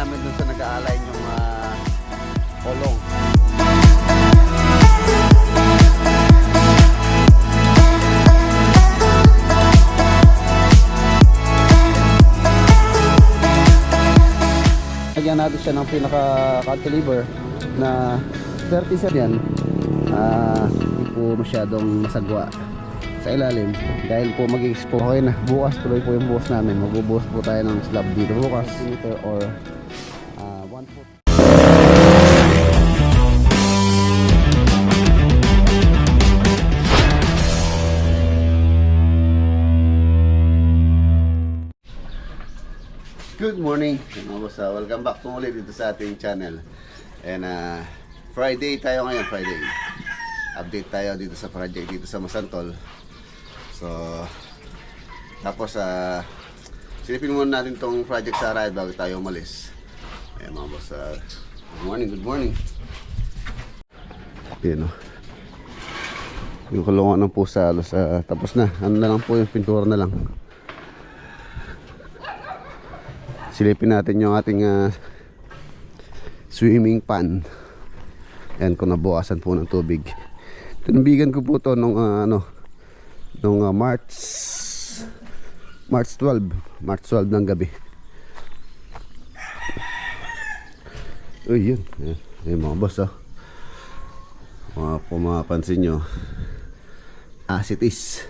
namin dun sa nag-aalay yung kolong. Lagyan natin siya ng pinaka-cantilever na 30 yan. Hindi po masyadong masagwa sa ilalim dahil po mag-expose. Okay na, bukas tuloy po yung buhos namin. Magbubuhos po tayo ng slab dito bukas, meter or 1 foot. Good morning mga boss, welcome back po ulit dito sa ating channel. And Friday tayo ngayon, Friday. Update tayo dito sa project dito sa Masantol. So tapos silipin muna natin tong project sa ride bago tayo umalis. Ayan mga boss, good morning, good morning. Ayan o, yung kulungan ng pusa halos tapos na. Ano na lang po, yung pintura na lang. Silipin natin yung ating swimming pan. Ayan, kung nabukasan po ng tubig. Tinubigan ko po to nung March 12 ng gabi. Uy, yun. Ayan mga boss, kung mapapansin nyo, asitis.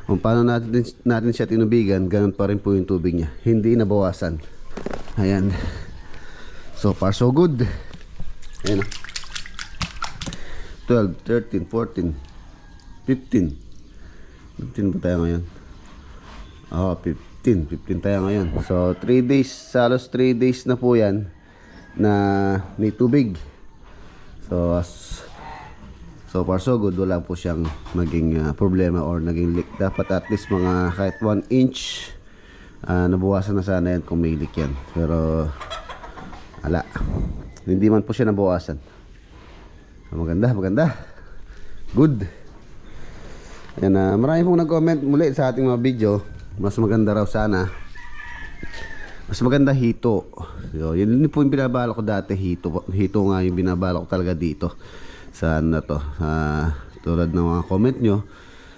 Kung paano natin siya tinubigan, ganun pa rin po yung tubig niya, hindi nabawasan. Ayan. So far so good. Ayan, 12, 13, 14, 15 ba tayo ngayon? 15 tayo ngayon. So 3 days, halos 3 days na po yan na may tubig. So far so good, wala po siyang maging problema or naging leak. Dapat at least mga kahit 1 inch nabawasan na sana yan kung may leak yan. Pero wala, hindi man po siya nabawasan. Maganda, good. Yan, marami pong nag-comment muli sa ating mga video. Mas maganda raw sana, mas maganda hito. So, yun po yung binabala ko dati, hito nga yung binabala ko talaga dito sa ano to, tulad ng mga comment nyo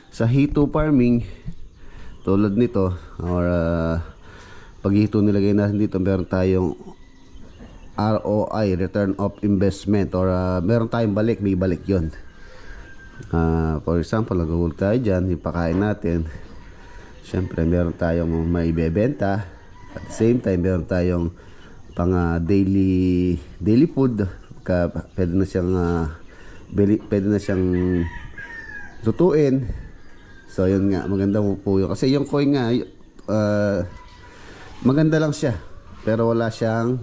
sa hito farming tulad nito, or pag hito nilagay natin dito, meron tayong ROI, return of investment, or meron tayong balik, may balik yon. For example, nag-uhul tayo dyan, ipakain natin, syempre meron tayong may bebenta. At the same time, meron tayong pang daily food. Pwede na siyang tutuin. So yun nga, maganda po yun. Kasi yung coin nga, maganda lang siya, pero wala siyang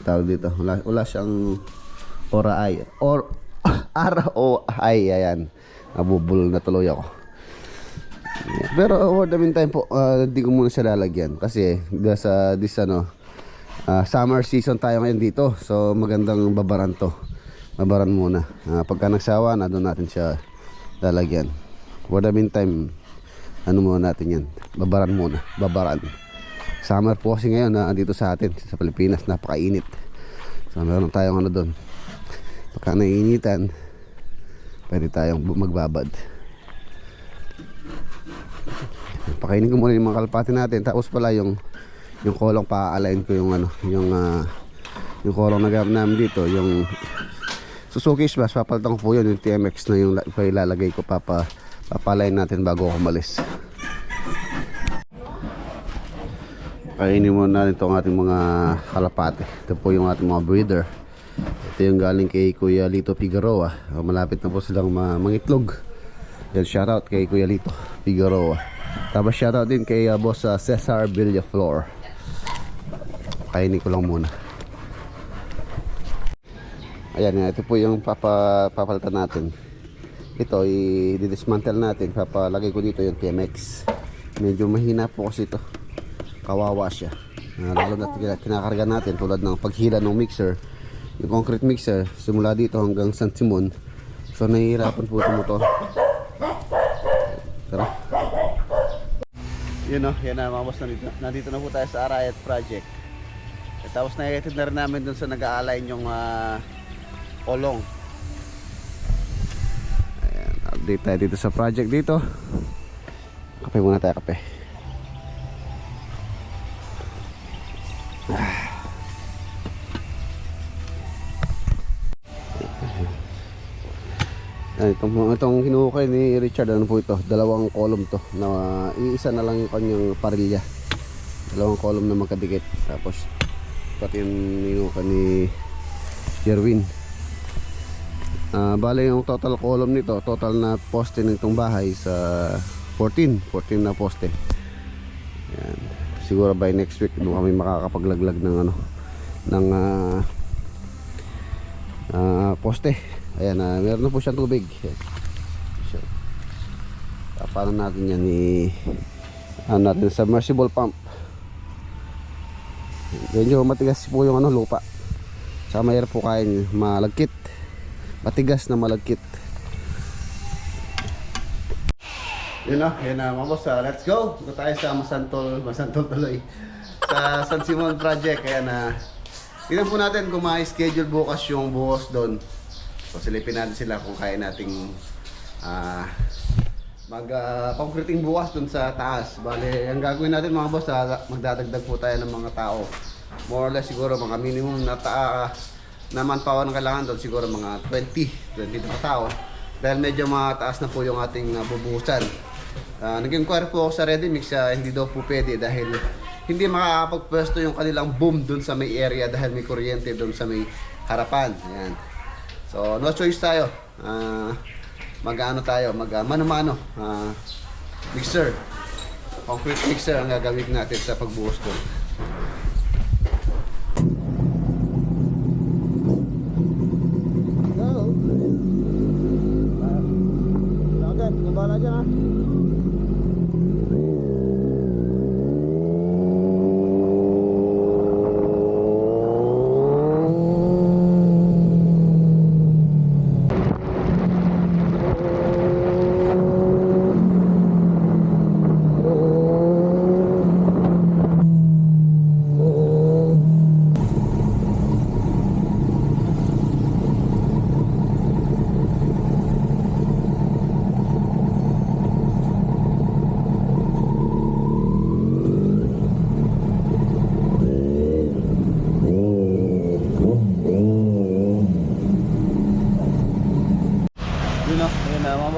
tawag dito, wala siyang ROI or ROI. Ayan, nabubulol na tuloy ako. Pero for the meantime po, hindi ko muna siya lalagyan kasi summer season tayo ngayon dito. So magandang babaran to. Babaran muna. Pagka nagsawa na, doon natin siya lalagyan. For the meantime, ano muna natin yan, babaran muna. Babaran. Summer po kasi ngayon dito sa atin sa Pilipinas, napakainit. So meron tayong ano doon, pagka naiinitan, pwede tayong magbabad. Pakainin ko muna yung mga kalapati natin. Tapos pala yung kolong, pa-align ko yung yung kolong na gamit namin dito, yung Suzuki Smash. Papalitan ko po yun, yung TMX na yung ilalagay ko. Papalain natin bago ako umalis. Kainin muna natin itong ating mga kalapate. Ito po yung ating mga breeder. Ito yung galing kay Kuya Lito Figueroa. Malapit na po silang mangitlog. Yan, shoutout kay Kuya Lito Figueroa. Tapos shoutout din kay Boss Cesar Villaflor. Kainin ko lang muna. Ayan, ito po yung papalitan natin. Ito, i-dismantle natin. Papalagay ko dito yung TMX. Medyo mahina po kasi ito. Kawawa siya. Lalo na kinakarga natin tulad ng paghila ng mixer. Yung concrete mixer, simula dito hanggang San Simon. So, nahihirapan po ito motor. Tara. Yun o, yan na mga boss. Nandito na po tayo sa Arayat Project. Tapos na-edit na rin namin dun sa nag-a-align yung kolong. Ayan, update tayo dito sa project dito. Kape muna tayo, kape. Itong hinukay ni Richard, ano po ito, dalawang column to na iisa na lang yung kanyang parilya, dalawang column na magkadikit. Tapos pati yung hinukay ni Jerwin. Bale yung total column nito, total na poste nitong bahay sa 14 na poste. Ayan. Siguro by next week doon kami makakapaglaglag ng ano, ng poste. Ayan, meron na po siyang tubig. So, tapanan natin yan natin submersible pump. Medyo matigas po yung ano, lupa. Saka mayroon po kain malagkit. Matigas na malagkit. Yun na mga boss, let's go. Ito tayo sa Masantol tuloy. Sa San Simon project. Ayan, tingnan po natin kung ma-schedule bukas yung buhos doon. So silipin natin sila kung kaya nating mag-concreting bukas dun sa taas. Bale, ang gagawin natin mga boss, magdadagdag po tayo ng mga tao. More or less siguro mga minimum na manpower na kailangan doon, siguro mga 20 na tao. Dahil medyo mataas na po yung ating bubuhusan. Nag-inquire po ako sa Ready Mix, hindi daw po pwede dahil hindi makakapagpwesto yung kanilang boom dun sa may area dahil may kuryente dun sa may harapan. Ayan. So no choice tayo, mag-ano tayo, mano-mano, mixer, concrete mixer ang gagawin natin sa pagbuhos doon. Agad, kumbala dyan ha.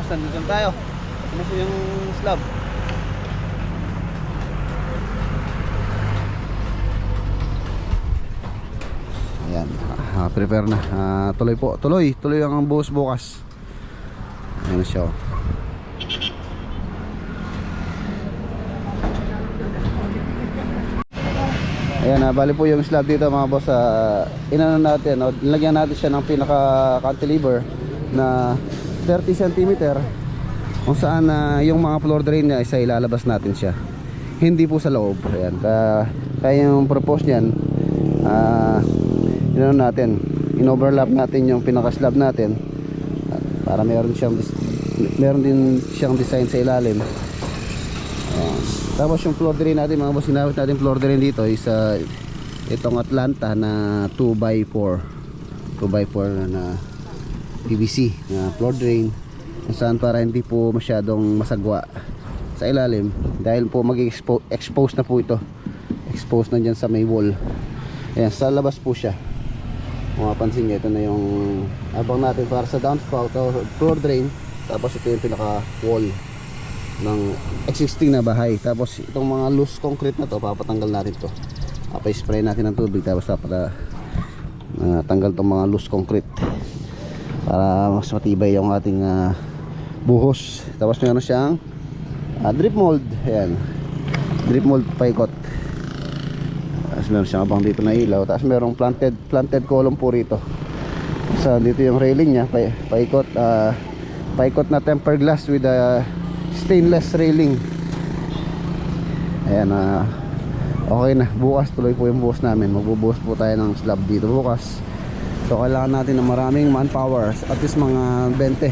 Nandito tayo. Ano po yung slab? Ayan, prepare na. Tuloy ang buhos bukas. Ayan na siya. Ayan, bali po yung slab dito mga boss. Inano natin, nilagyan natin siya ng pinaka cantilever na 30 cm kung saan yung mga floor drain niya isa ilalabas natin siya, hindi po sa loob. Ayan, kaya yung propose niyan, in-overlap natin yung pinaka slab natin para meron din siyang design sa ilalim. Ayan. Tapos yung floor drain natin mga boss, ginamit natin floor drain dito is itong Atlanta na 2x4 na PVC na floor drain, kung saan para hindi po masyadong masagwa sa ilalim dahil po mag-expose na po ito, expose na dyan sa may wall. Ayan, sa labas po siya. Kung mapansin nyo, ito na yung abang natin para sa downspout o floor drain. Tapos ito yung pinaka wall ng existing na bahay. Tapos itong mga loose concrete na to, papatanggal natin to, spray natin ng tubig, tapos tanggal itong mga loose concrete para mas matibay yung ating buhos. Tapos meron siyang drip mold. Ayan, drip mold paikot. Tapos meron siyang abang dito na ilaw. Tapos merong planted column po rito. So dito yung railing niya, paikot na tempered glass with a stainless railing. Ayan, okay na. Bukas tuloy po yung buhos namin. Magbubuhos po tayo ng slab dito bukas. So kailangan natin ng maraming manpower, at least mga 20.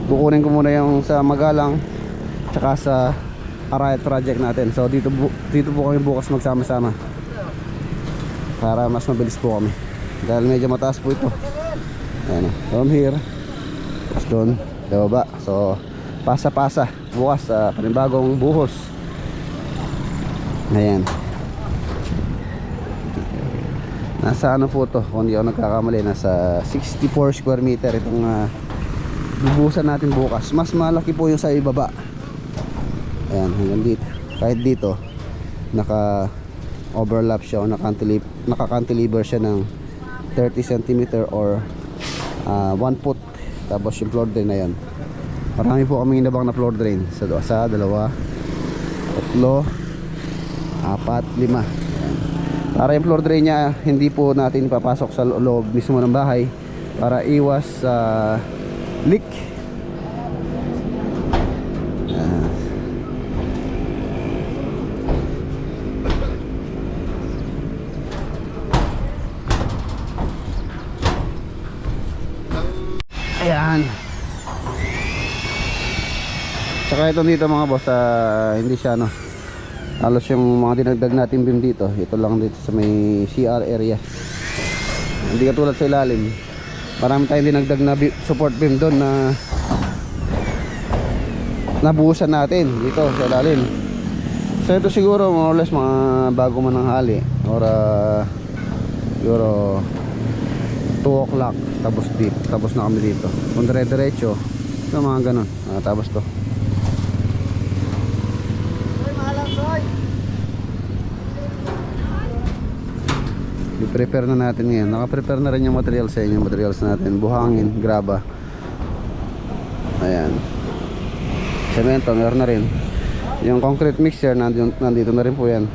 Kukunin ko muna yung sa Magalang tsaka sa Arayat project natin. So dito po kami bukas magsama-sama. para mas mabilis po kami dahil medyo mataas po ito. Ayan, from here tapos doon baba. So pasa-pasa bukas sa panibagong buhos. Ayan, nasa ano po to, kung hindi ako nagkakamali, nasa 64 square meter itong bubuhusan natin bukas. Mas malaki po yung sa ibaba. Ayan, hanggang dito. Kahit dito naka overlap siya o naka-cantilever siya ng 30 cm or 1 foot. Tapos yung floor drain na yan, marami po kaming inabang na floor drain. Sa 2, 3, 4, 5. Ayan. Para yung floor drain niya hindi po natin ipapasok sa loob mismo ng bahay para iwas leak. Ayan. Tsaka ito dito mga boss, hindi siya ano, halos yung mga dinagdag natin beam dito, ito lang dito sa may CR area. Hindi katulad sa ilalim, marami tayong dinagdag na support beam doon na nabuhusan natin dito sa ilalim. So ito siguro more or less mga bago man ng hali or siguro 2 o'clock tapos deep, tapos na kami dito. Kung dire-diretso so mga ganun, tapos to i-prepare na natin ngayon. Naka-prepare na rin yung materials sa inyo, materials natin, buhangin, graba, ayan, semento meron na rin, yung concrete mixer nandito na rin po yan.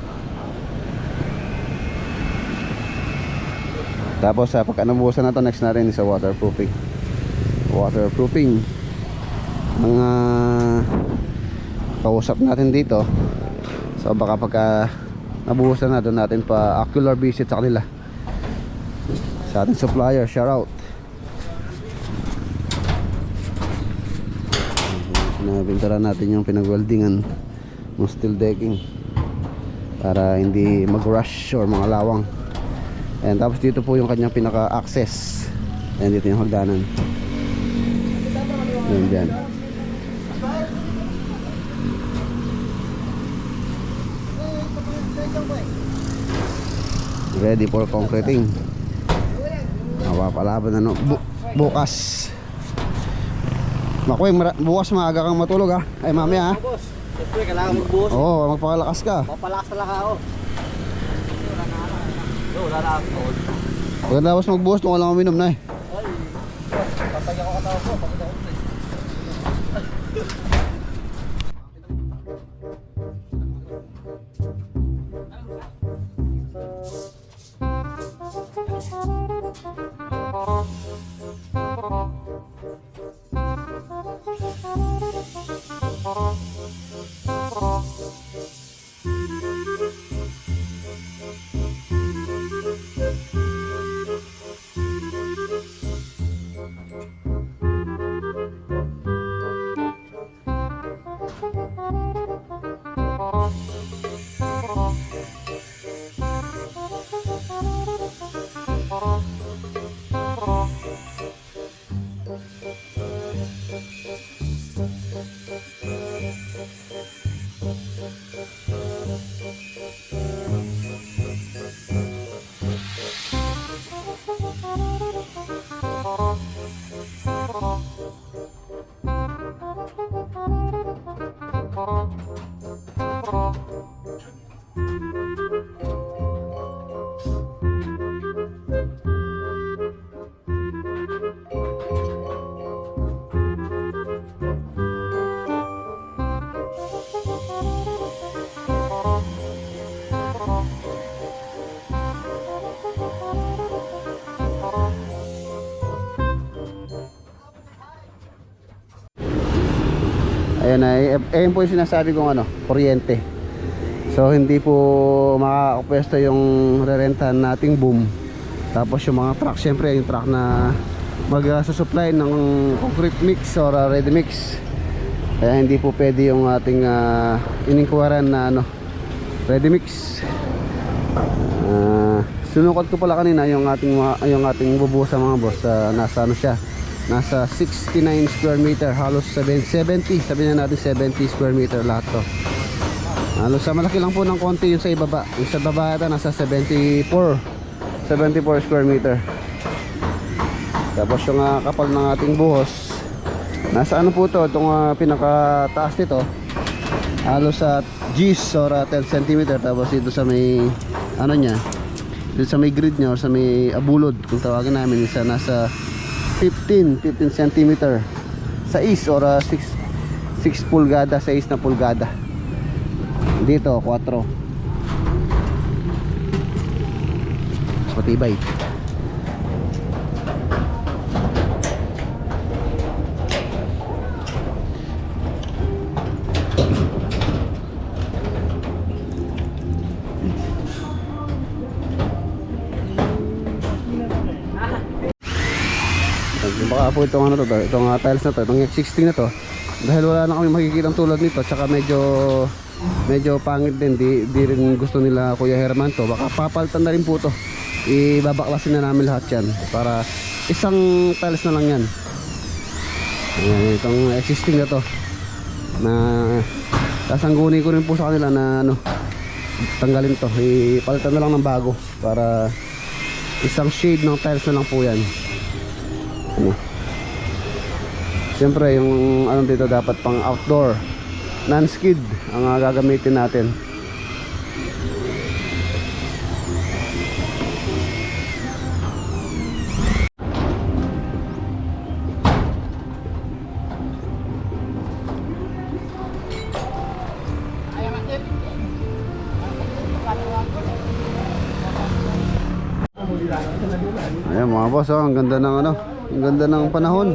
Tapos pagka nabuhusan na to, next na rin sa waterproofing ang kausap natin dito. So baka pagka nabuhusan na, doon natin pa ocular visit sa kanila, sa ating supplier. Shout out. Nabintaran natin yung pinag-weldingan ng steel decking para hindi mag-rush or mga lawang. Ayan, tapos dito po yung kanyang pinaka-access. Ayan, dito yung hagdanan. Ayan, dyan. Ready for concreting. Mapapalaban na no. Bukas. Makoy, bukas maaga kang matulog ha. Ay mamaya ha. Boss, siyempre kailangan magbuhos. Oo, magpakalakas ka. Papalakas talaga ako. Wala na ako. Pagkatapos magbuhos, kung walang uminom na eh. Ay, patay ako katawa ko. Pagod ako. Ayan ay, ayun po yung sinasabi kong ano, kuryente. So hindi po makakapwesto yung rerentahan nating boom. Tapos yung mga truck, syempre yung truck na mag-susupply ng concrete mix or ready mix, kaya hindi po pwede yung ating iningkuwaran na ano, ready mix. Sinukat ko pala kanina yung ating bubuhos sa mga boss. Nasa ano siya? Nasa 69 square meter, halos 70, sabihin na natin 70 square meter lahat to. Halos malaki lang po ng konti yung sa ibaba. Yung sa baba ata nasa 74 square meter. Tapos yung kapal ng ating buhos, nasa ano po to, itong pinakataas nito, halos sa G's or 10 cm. Tapos dito sa may ano niya, dito sa may grid niya or sa may abulod kung tawagin namin, isa nasa 15 cm sa is or 6 pulgada, 6 na pulgada. Dito 4. Mas matibay. Baka po itong ano to, itong tiles na to, itong X16 na to, dahil wala na kami makikitang tulad nito, tsaka medyo pangit din, di rin gusto nila Kuya Herman to, baka papalitan na rin po to, ibabaklasin na namin lahat yan para isang tiles na lang yan. Ayan, itong X16 na to, na sasangguni ko rin po sa kanila na ano, tanggalin to, ipalitan na lang ng bago para isang shade ng tiles na lang po yan. Siyempre yung ano dito dapat pang outdoor, non-skid ang gagamitin natin. Ayan mga boss, oh, ang ganda ng ano, ang ganda ng panahon.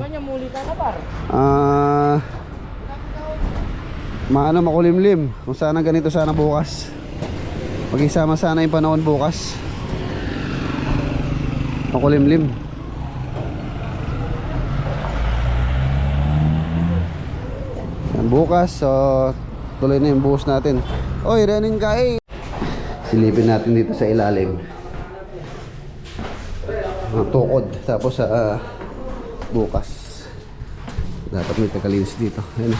Makulimlim. Kung sana ganito sana bukas. Mag-isama sana yung panahon bukas. Makulimlim. Bukas, so tuloy na yung buhos natin. Oy, Renin Kai! Silipin natin dito sa ilalim. Tukod. Tapos sa bukas dapat may tagalinis dito. Ayan.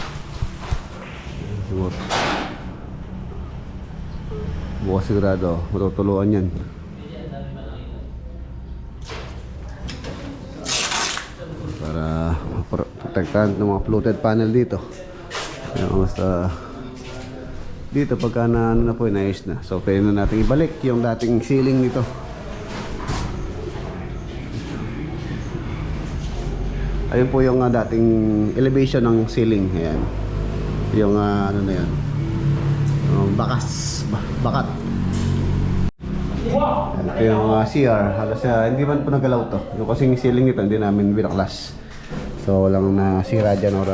Bukas sigurado matutuluan yan. Para protektahan ng mga fluted panel dito. Ayan, basta dito pagka na ano na po, inayos na. So pwede na natin ibalik yung dating ceiling nito. Ayun po yung dating elevation ng ceiling. Ayan. Yung ano na yan, bakat. Ito yung CR. Halos hindi man po nagalaw to. Yung kasing ceiling nito hindi namin binaklas. So walang nasira dyan or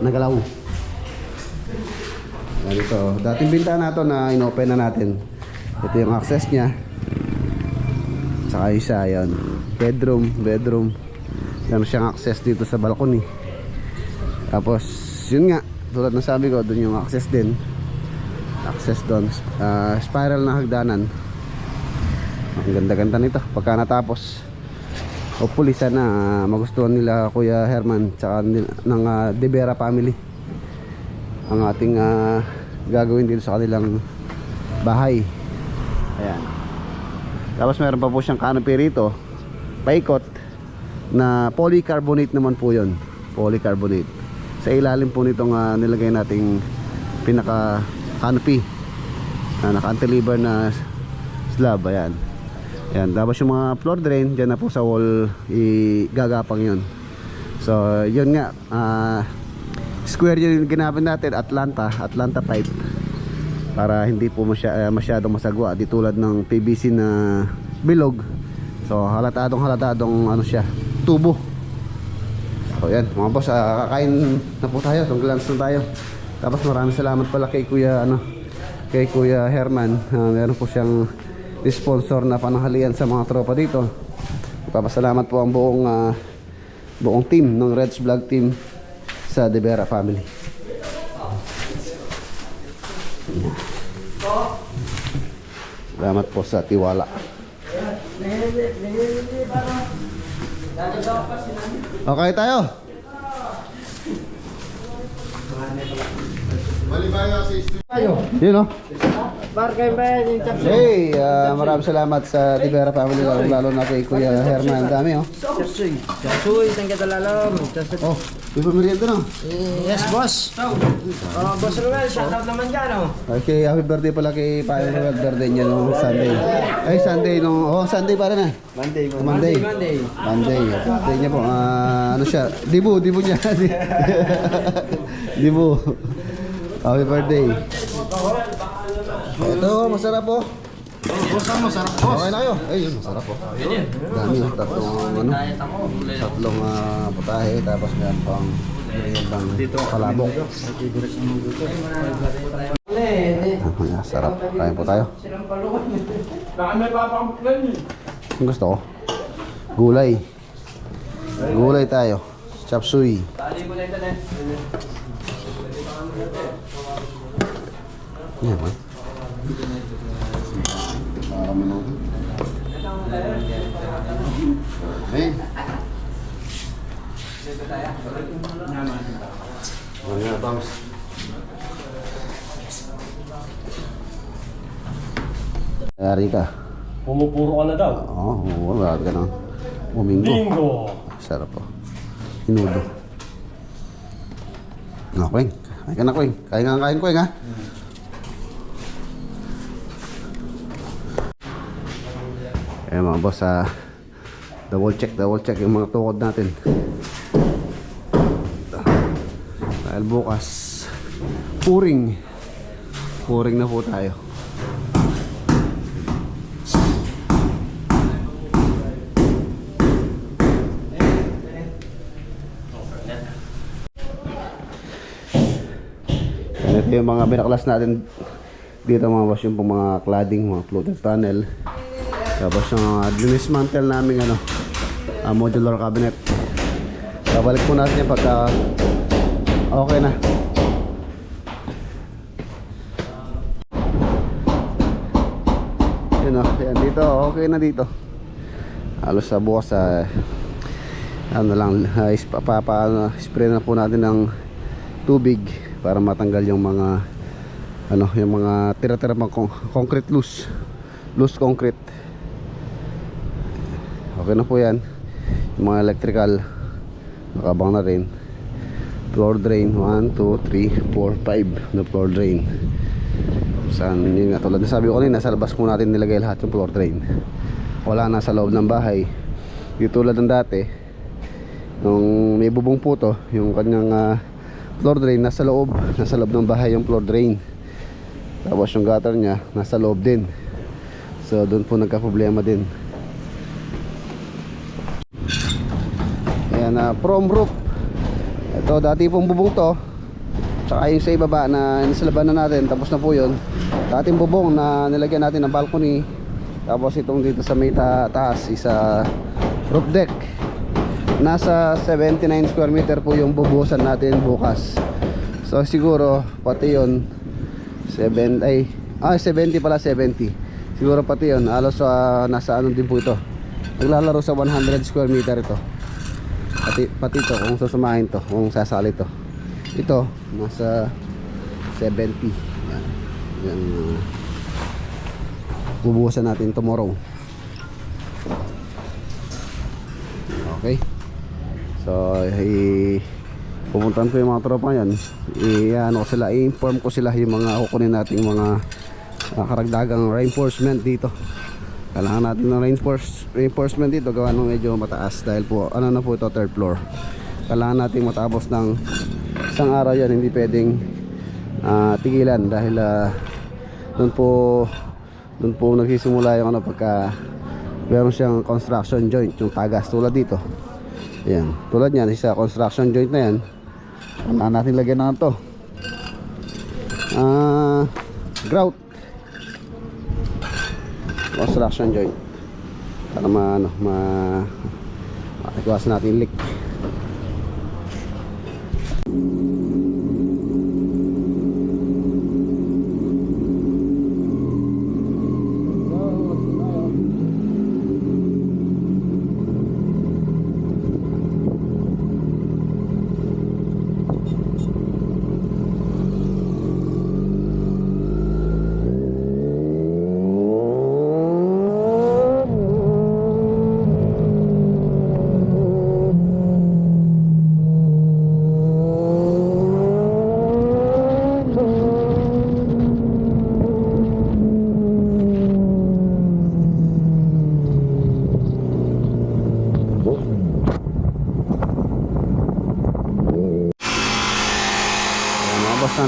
nagalaw. Ayan ito. Dating bintana na to na inopen na natin. Ito yung access nya. Saka isa yan. Bedroom. Meron siyang access dito sa balcony. Tapos yun nga, tulad ng sabi ko, dun yung access din. Access doon, spiral na hagdanan. Ang ganda-ganda nito pagka natapos. Hopefully sana magustuhan nila Kuya Herman tsaka ng De Vera family ang ating gagawin dito sa kanilang bahay. Ayan. Tapos meron pa po siyang canopy rito, paikot, na polycarbonate naman po yun. Polycarbonate. Sa ilalim po nitong nilagay nating pinaka canopy na naka-cantilever na slab. Ayan. Ayan. Tapos yung mga floor drain dyan na po sa wall, igagapang yun. So yun nga, square yun yung ginamit natin, Atlanta pipe, para hindi po masyadong masagwa, di tulad ng PVC na bilog. So halatadong ano siya, tubo. So yan mga boss, kakain na po tayo, glance na tayo. Tapos maraming salamat pala kay Kuya Herman. Meron po siyang sponsor na pananghalian sa mga tropa dito. Papasalamat po ang buong team ng Reds Vlog team sa De Vera family. Salamat po sa tiwala. Okay tayo. Yun o. Barkay ba yung chapsuy? Hey, maraming salamat sa Tibera family, lalo na kay Kuya Herman. Ang dami, oh. Chapsuy. Chapsuy, isang katalalam. Oh, may pamiriento na. Yes, boss. Boss Ruel, shoutout naman dyan, oh. Okay, happy birthday pala kay Payo Roel. Birthday niya nung Sunday. Ay, Sunday nung... Oh, Sunday pa rin, Monday. Monday. Birthday niya po. Ano siya? Dibu niya. Dibu. Happy birthday. Ito, masarap po. Masarap, Okay na kayo. Ay, yun, masarap po. Dami, oh. Tatlong putahe, tapos meron pang meriendang palabok. Sarap. Kain po tayo. Ang gusto ko. Gulay. Gulay tayo. Chapsuy. Yan man. Hey. Mga bangs. Yari ka. Pumupuro ka na daw. Oo, wala ka na. Umingo. Bingo! Sarap po. Hinudo. Kweng. Kain ka na, Kweng. Kain, Kweng, ha? Eh mga boss, double check yung mga tukod natin. Dahil bukas, puring na po tayo. Ito yung mga binaklas natin dito mga boss, yung mga cladding, mga floated tunnel. Tapos yung dinismantle namin modular cabinet. Babalik po natin yung pagka okay na. Yun yan dito, okay na dito. Halos sa bukas spray na po natin ng tubig para matanggal yung mga yung mga tira-tira pang concrete, loose concrete. Okay na po yan. Yung mga electrical nakabang na rin. Floor drain 1, 2, 3, 4, 5 na floor drain. Saan yun nga, tulad na sabi ko kanina, sa labas po natin nilagay lahat yung floor drain. Wala na sa loob ng bahay. Yung tulad ng dati, nung may bubong po to, yung kanyang floor drain nasa loob ng bahay yung floor drain. Tapos yung gutter niya nasa loob din. So doon po nagka-problema din. Ayan, prom roof. Ito dati pong bubong to. Tsaka yung sa ibaba na nasa labanan natin, tapos na po yun. Dating bubong na nilagyan natin ng balcony. Tapos itong dito sa may taas isa roof deck. Nasa 79 square meter po yung bubuhusan natin bukas. So siguro pati yun 70 pala, 70. Siguro pati yun halos nasa ano din po ito. Naglalaro sa 100 square meter ito. Pati ito kung susumahin to, kung sasali to. Ito nasa 70. Yan bubuhusan natin tomorrow. Okay. So pupuntahan ko yung mga tropa yan. I-inform ko sila yung mga kukunin nating mga karagdagang reinforcement dito. Kailangan natin ng reinforcement dito, gawa nung medyo mataas. Dahil po na po ito, third floor. Kailangan natin matapos ng isang araw yan. Hindi pwedeng tigilan. Dahil doon po nagsisimula yung pagka meron siyang construction joint, yung tagas tulad dito. Ayan, tulad yan, isa construction joint na yan. Kailangan natin lagyan na ito grout construction joint para iwasan natin leak.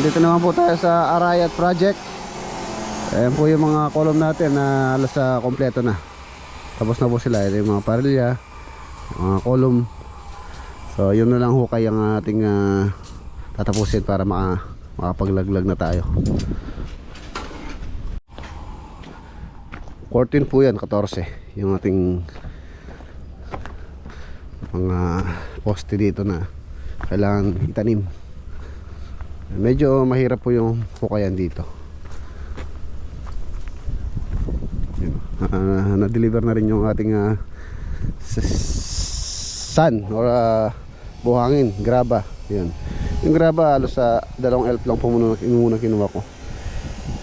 Dito naman po tayo sa Arayat Project. Ayan po yung mga column natin na halos kompleto na. Tapos na po sila. Ito yung mga parilya, mga column. So yun na lang hukay ang ating tatapusin para makapaglaglag na tayo. 14 po yan, 14 yung ating mga poste dito na kailangan itanim. Medyo mahirap po yung hukayan dito. Na-deliver na rin yung ating sand or buhangin, graba. Yun. Yung graba halos sa 2 elf lang po muna kinuha ko.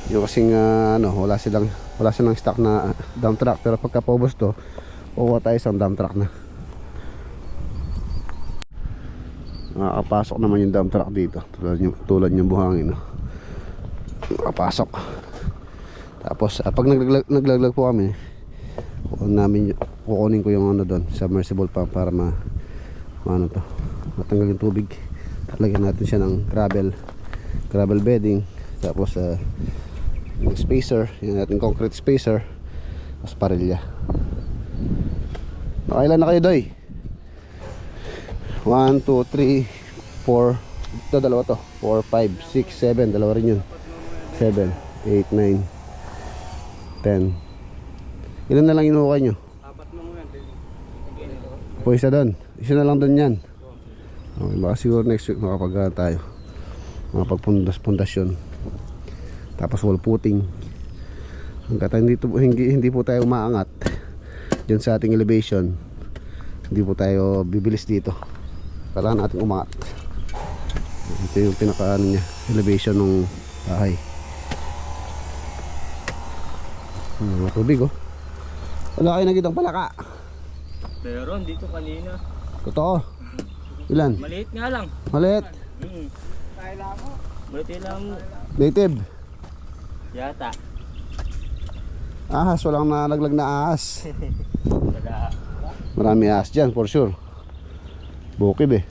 Yung kasing wala silang stock na dump truck, pero pagka paubos to, kukuha tayo isang dump truck na. Nakakapasok naman yung dump truck dito, tulad yung buhangin, no? Nakapasok. Tapos pag naglaglag po kami, kukunin ko yung doon, submersible pump para matanggal yung tubig. Lagyan natin siya ng gravel bedding. Tapos yung spacer, yung ating concrete spacer. Tapos parilya. Nakailan na kayo, Doy? 1, 2, 3, 4. Ito, dalawa to. 4, 5, 6, 7. Dalawa rin yun. 7, 8, 9, 10. Ilan na lang inuhukay nyo? 4 mo yan. Po isa doon. Isa na lang doon yan. Okay, baka siguro next week makapag tayo. Makapagpundas-pundasyon. Tapos wall putting. Hanggat hindi po tayo umaangat dyan sa ating elevation, hindi po tayo bibilis dito. Kailangan natin umangat. Ito yung pinaka elevation ng bahay. Matubig, oh. Wala kayo nakitang palaka. Meron dito kanina. Totoo. Ilan? Maliit nga lang. Maliit. Maliit lang Native. yata. Ahas, walang nalaglag na ahas. Marami ahas dyan for sure. Bukid eh.